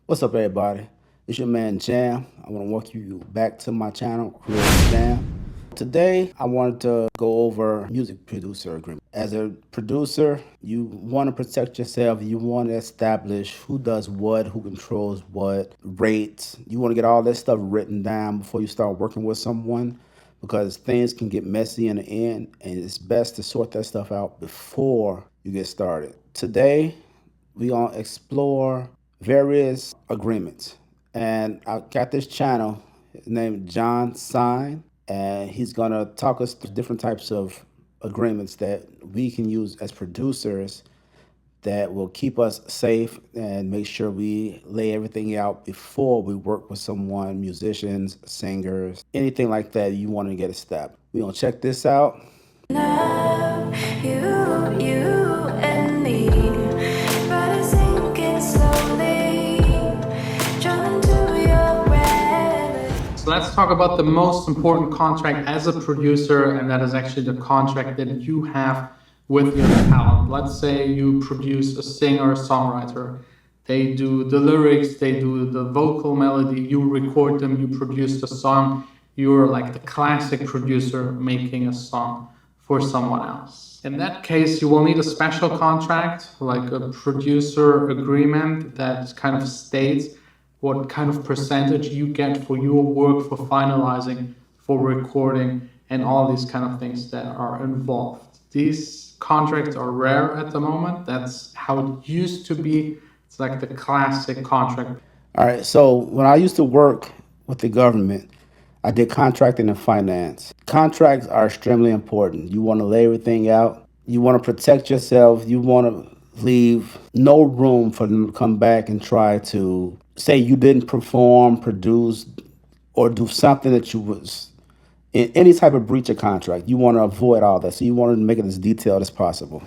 What's up, everybody? It's your man Jam. I want to welcome you back to my channel, Creative Jam. Today, I wanted to go over music producer agreement. As a producer, you want to protect yourself. You want to establish who does what, who controls what, rates. You want to get all that stuff written down before you start working with someone because things can get messy in the end, and it's best to sort that stuff out before you get started. Today, we're going to explore various agreements. And I got this channel named John Sign, and he's going to talk us through different types of agreements that we can use as producers that will keep us safe and make sure we lay everything out before we work with someone, musicians, singers, anything like that you want to get a step. We're going to check this out. Love you and me. Body sinking slowly, drawn to your breath. So let's talk about the most important contract as a producer, and that is actually the contract that you have with your talent. Let's say you produce a singer, songwriter. They do the lyrics, they do the vocal melody, you record them, you produce the song. You're like the classic producer making a song for someone else. In that case, you will need a special contract, like a producer agreement that kind of states what kind of percentage you get for your work, for finalizing, for recording, and all these kind of things that are involved. These contracts are rare at the moment. That's how it used to be. It's like the classic contract. All right. So when I used to work with the government, I did contracting and finance. Contracts are extremely important. You want to lay everything out. You want to protect yourself. You want to leave no room for them to come back and try to say you didn't perform, produce, or do something that you was in any type of breach of contract. You want to avoid all that. So you want to make it as detailed as possible.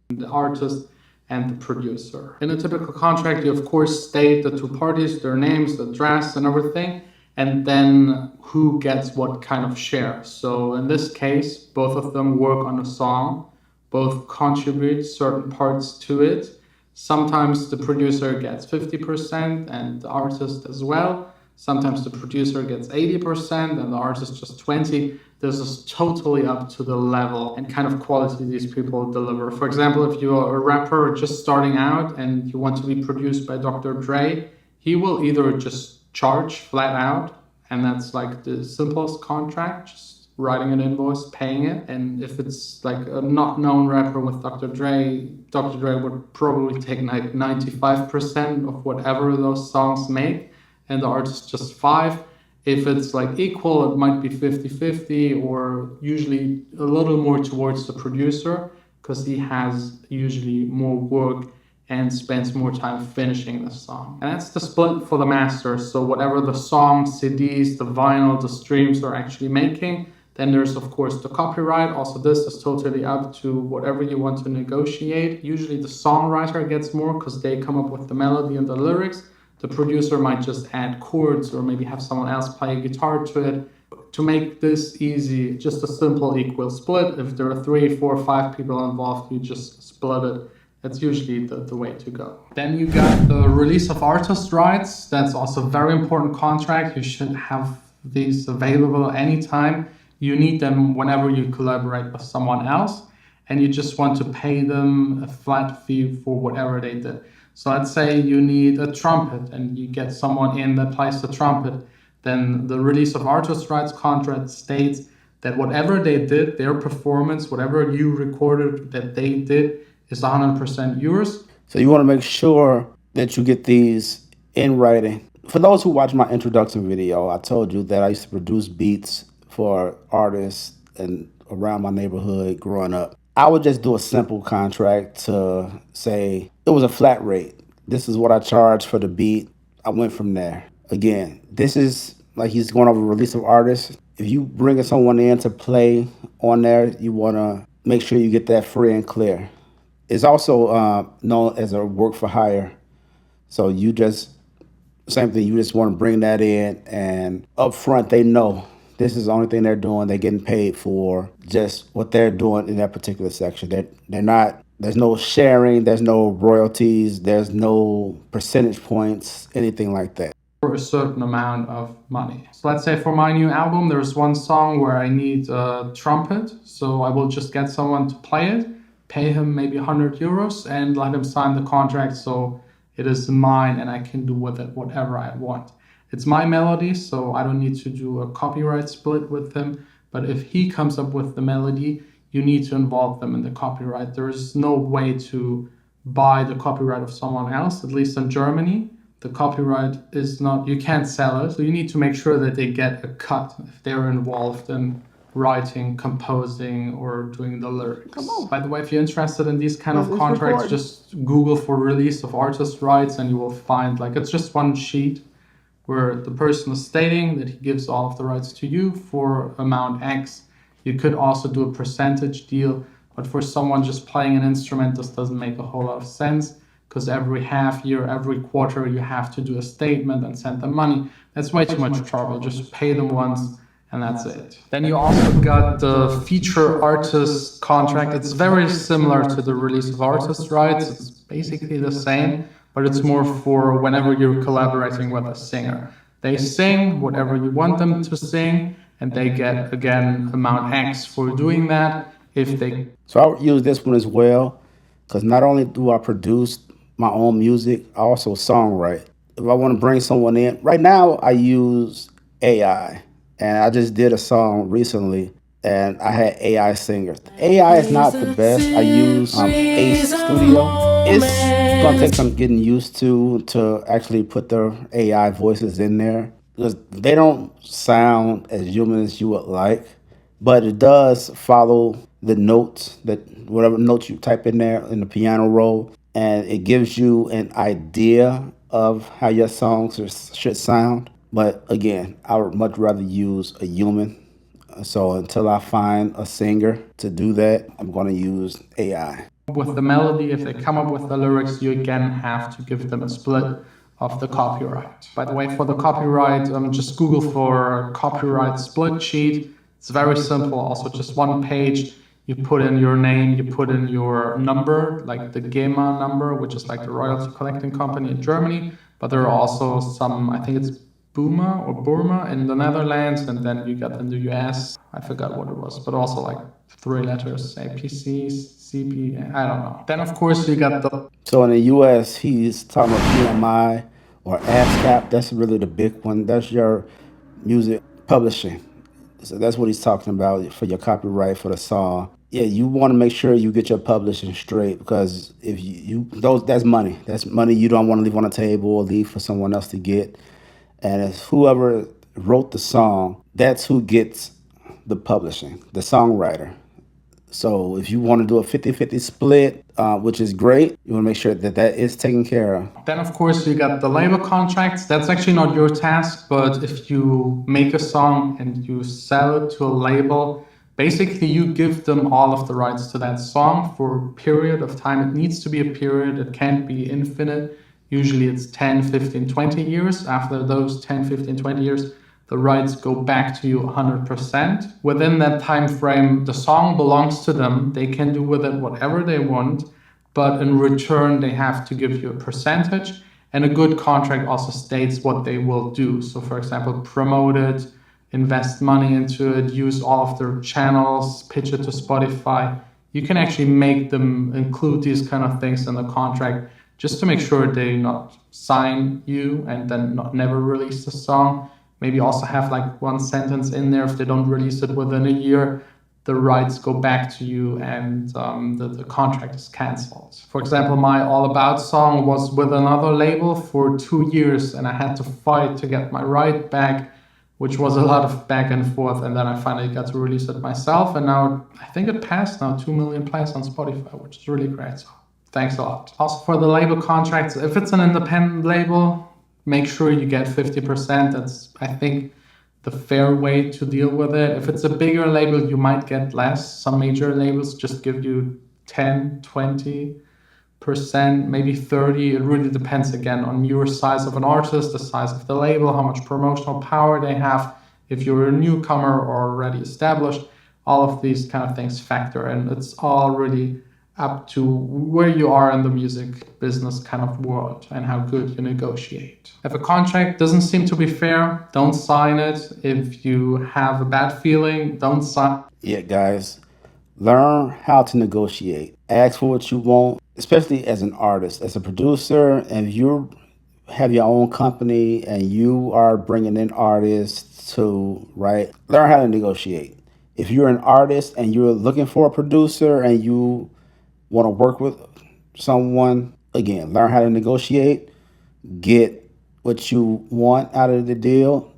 The artist and the producer. In a typical contract, you of course state the two parties, their names, the address, and everything, and then who gets what kind of share. So in this case, both of them work on a song, both contribute certain parts to it. Sometimes the producer gets 50% and the artist as well. Sometimes the producer gets 80% and the artist just 20. This is totally up to the level and kind of quality these people deliver. For example, if you're a rapper just starting out and you want to be produced by Dr. Dre, he will either just charge flat out, and that's like the simplest contract, just writing an invoice, paying it. And if it's like a not known rapper with Dr. Dre would probably take like 95% of whatever those songs make, and the artist just 5. If it's like equal, it might be 50-50, or usually a little more towards the producer because he has usually more work and spends more time finishing the song. And that's the split for the masters. So whatever the song, CDs, the vinyl, the streams are actually making, then there's of course the copyright. Also, this is totally up to whatever you want to negotiate. Usually the songwriter gets more because they come up with the melody and the lyrics. The producer might just add chords or maybe have someone else play a guitar to it. To make this easy, just a simple equal split. If there are 3, 4, 5 people involved, you just split it. That's usually the way to go. Then you got the release of artist rights. That's also a very important contract. You should have these available anytime. You need them whenever you collaborate with someone else, and you just want to pay them a flat fee for whatever they did. So let's say you need a trumpet and you get someone in that plays the trumpet. Then the release of artist rights contract states that whatever they did, their performance, whatever you recorded that they did, is 100% yours. So you want to make sure that you get these in writing. For those who watch my introduction video, I told you that I used to produce beats for artists and around my neighborhood growing up. I would just do a simple contract to say it was a flat rate. This is what I charge for the beat. I went from there. Again, this is like he's going over release of artists. If you bringing someone in to play on there, you want to make sure you get that free and clear. It's also known as a work for hire. So you just, same thing, you just want to bring that in, and up front they know this is the only thing they're doing. They're getting paid for just what they're doing in that particular section. They're not There's no sharing, there's no royalties, there's no percentage points, anything like that. For a certain amount of money. So let's say for my new album, there's one song where I need a trumpet. So I will just get someone to play it, pay him maybe 100 euros and let him sign the contract. So it is mine and I can do with it whatever I want. It's my melody, so I don't need to do a copyright split with him. But if he comes up with the melody, you need to involve them in the copyright. There is no way to buy the copyright of someone else, at least in Germany. The copyright is not, you can't sell it. So you need to make sure that they get a cut if they're involved in writing, composing, or doing the lyrics. By the way, if you're interested in these kind of contracts, just Google for release of artist rights and you will find like, it's just one sheet where the person is stating that he gives all of the rights to you for amount X. You could also do a percentage deal, but for someone just playing an instrument, this doesn't make a whole lot of sense because every half year, every quarter, you have to do a statement and send them money. That's way too much trouble. Just pay them once and that's it. Then you also got the feature artist contract. It's very similar to the release of artist rights. It's basically the same, but it's more for whenever you're collaborating with a singer. They sing whatever you want them to sing, and they get, again, amount X for doing that. If they So I would use this one as well, because not only do I produce my own music, I also songwrite. If I want to bring someone in, right now I use AI, and I just did a song recently, and I had AI singers. AI is not the best. I use Ace Studio. It's gonna take some getting used to actually put the AI voices in there because they don't sound as human as you would like, but it does follow the notes that whatever notes you type in there in the piano roll, and it gives you an idea of how your songs should sound. But again, I would much rather use a human. So until I find a singer to do that, I'm going to use AI. with the melody, if they come up with the lyrics, you again have to give them a split of the copyright. By the way, for the copyright, just Google for copyright split sheet. It's very simple, also just one page. You put in your name, you put in your number, like the GEMA number, which is like the royalty collecting company in Germany. But there are also some, I think it's Buma or Burma in the Netherlands, and then you got in the US, I forgot what it was, but also like 3 letters, APC, CP, I don't know. Then of course you got the... So in the US, he's talking about BMI or ASCAP. That's really the big one. That's your music publishing. So that's what he's talking about for your copyright for the song. Yeah, you want to make sure you get your publishing straight because if that's money. That's money you don't want to leave on the table or leave for someone else to get. And it's whoever wrote the song, that's who gets the publishing, the songwriter. So if you want to do a 50-50 split, which is great, you want to make sure that that is taken care of. Then, of course, you got the label contracts. That's actually not your task, but if you make a song and you sell it to a label, basically you give them all of the rights to that song for a period of time. It needs to be a period. It can't be infinite. Usually it's 10, 15, 20 years. After those 10, 15, 20 years, the rights go back to you 100%. Within that time frame, the song belongs to them. They can do with it whatever they want, but in return, they have to give you a percentage. And a good contract also states what they will do. So for example, promote it, invest money into it, use all of their channels, pitch it to Spotify. You can actually make them include these kind of things in the contract just to make sure they not sign you and then never release the song. Maybe also have like one sentence in there. If they don't release it within a year, the rights go back to you and the contract is cancelled. For example, my All About song was with another label for 2 years and I had to fight to get my right back, which was a lot of back and forth. And then I finally got to release it myself. And now I think it passed now 2 million plays on Spotify, which is really great. So thanks a lot. Also for the label contracts, if it's an independent label, make sure you get 50%. That's, I think, the fair way to deal with it. If it's a bigger label, you might get less. Some major labels just give you 10, 20%, maybe 30. It really depends, again, on your size of an artist, the size of the label, how much promotional power they have. If you're a newcomer or already established, all of these kind of things factor in. It's all really up to where you are in the music business kind of world and how good you negotiate. If a contract doesn't seem to be fair, don't sign it. If you have a bad feeling, don't sign. Yeah, guys, learn how to negotiate. Ask for what you want, especially as an artist, as a producer, and if you have your own company and you are bringing in artists to write, learn how to negotiate. If you're an artist and you're looking for a producer and you want to work with someone, again, learn how to negotiate, get what you want out of the deal.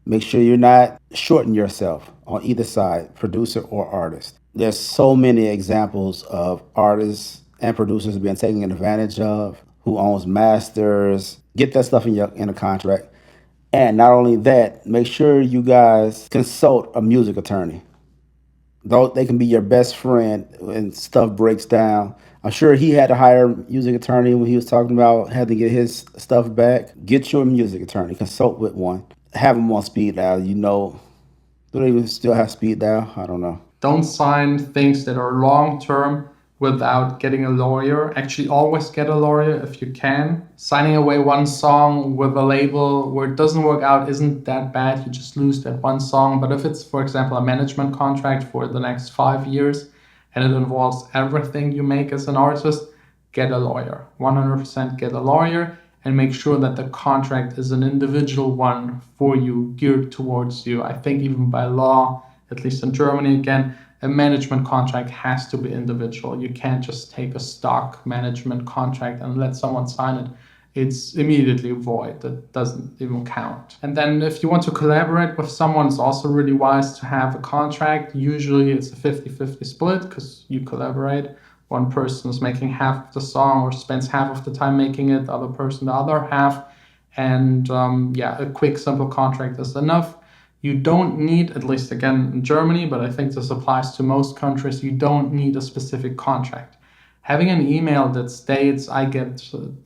Make sure you're not shorting yourself on either side, producer or artist. There's so many examples of artists and producers being taken advantage of, who owns masters. Get that stuff in a contract. And not only that, make sure you guys consult a music attorney. Though they can be your best friend when stuff breaks down. I'm sure he had to hire a music attorney when he was talking about having to get his stuff back. Get your music attorney, consult with one. Have them on speed dial. Do they even still have speed dial? I don't know. Don't sign things that are long term without getting a lawyer. Actually, always get a lawyer if you can. Signing away one song with a label where it doesn't work out isn't that bad. You just lose that one song. But if it's, for example, a management contract for the next 5 years and it involves everything you make as an artist, get a lawyer. 100% get a lawyer and make sure that the contract is an individual one for you, geared towards you. I think even by law, at least in Germany again, a management contract has to be individual. You can't just take a stock management contract and let someone sign it. It's immediately void. That doesn't even count. And then if you want to collaborate with someone, it's also really wise to have a contract. Usually it's a 50-50 split because you collaborate. One person is making half of the song or spends half of the time making it, the other person the other half. And a quick, simple contract is enough. You don't need, at least again in Germany, but I think this applies to most countries, you don't need a specific contract. Having an email that states, I get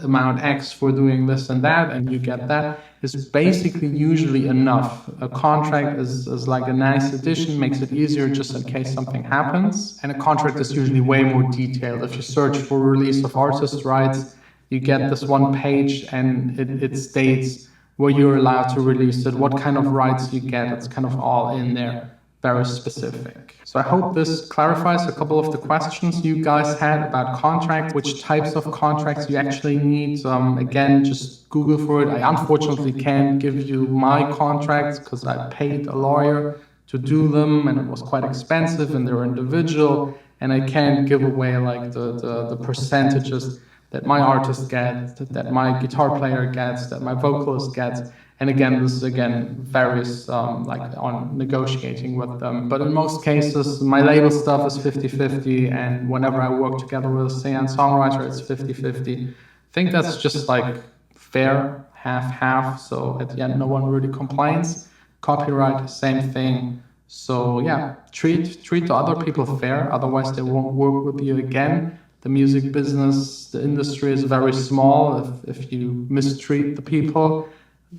amount X for doing this and that, and you get that, is basically usually enough. A contract is like a nice addition, makes it easier just in case something happens. And a contract is usually way more detailed. If you search for release of artist rights, you get this one page and it states where you're allowed to release it, what kind of rights you get. It's kind of all in there, very specific. So I hope this clarifies a couple of the questions you guys had about contract, which types of contracts you actually need. Again, just Google for it. I unfortunately can't give you my contracts because I paid a lawyer to do them and it was quite expensive and they're individual, and I can't give away like the percentages that my artist gets, that my guitar player gets, that my vocalist gets. And again, this varies like on negotiating with them. But in most cases, my label stuff is 50-50, and whenever I work together with a singer-songwriter, it's 50-50. I think that's just like fair, half-half. So at the end, no one really complains. Copyright, same thing. So yeah, treat the other people fair, otherwise they won't work with you again. The music business, the industry is very small. If you mistreat the people,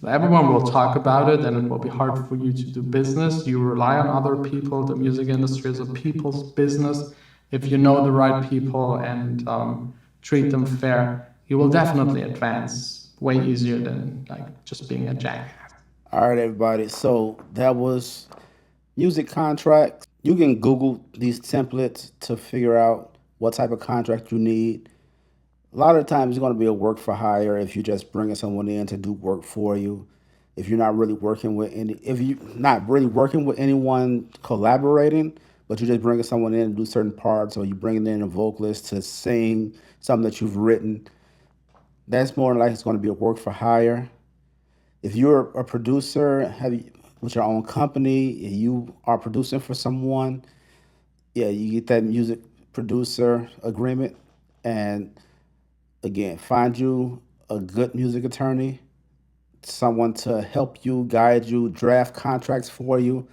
everyone will talk about it and it will be hard for you to do business. You rely on other people. The music industry is a people's business. If you know the right people and treat them fair, you will definitely advance way easier than like just being a jackass. All right, everybody. So that was music contracts. You can Google these templates to figure out what type of contract you need. A lot of the times it's going to be a work for hire if you're just bringing someone in to do work for you. If you're not really working with anyone collaborating, but you're just bringing someone in to do certain parts, or you're bringing in a vocalist to sing something that you've written, that's more like it's going to be a work for hire. If you're a producer, with your own company, you are producing for someone, yeah, you get that music producer agreement. And again, find you a good music attorney, someone to help you, guide you, draft contracts for you.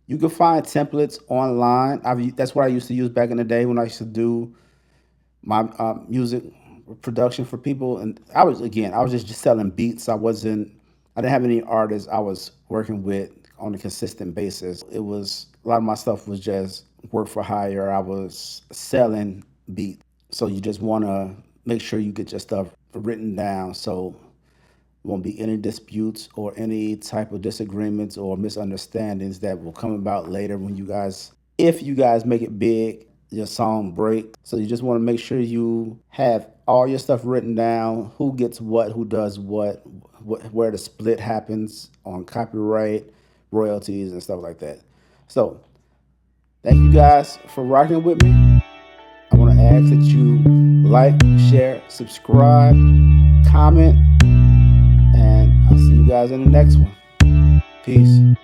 You can find templates online. That's what I used to use back in the day when I used to do my music production for people. And I was just selling beats. I didn't have any artists I was working with on a consistent basis. A lot of my stuff was just work for hire. I was selling beat. So you just want to make sure you get your stuff written down so there won't be any disputes or any type of disagreements or misunderstandings that will come about later when if you guys make it big, your song break. So you just want to make sure you have all your stuff written down, who gets what, who does what, where the split happens on copyright, royalties, and stuff like that. So thank you guys for rocking with me. I want to ask that you like, share, subscribe, comment, and I'll see you guys in the next one. Peace.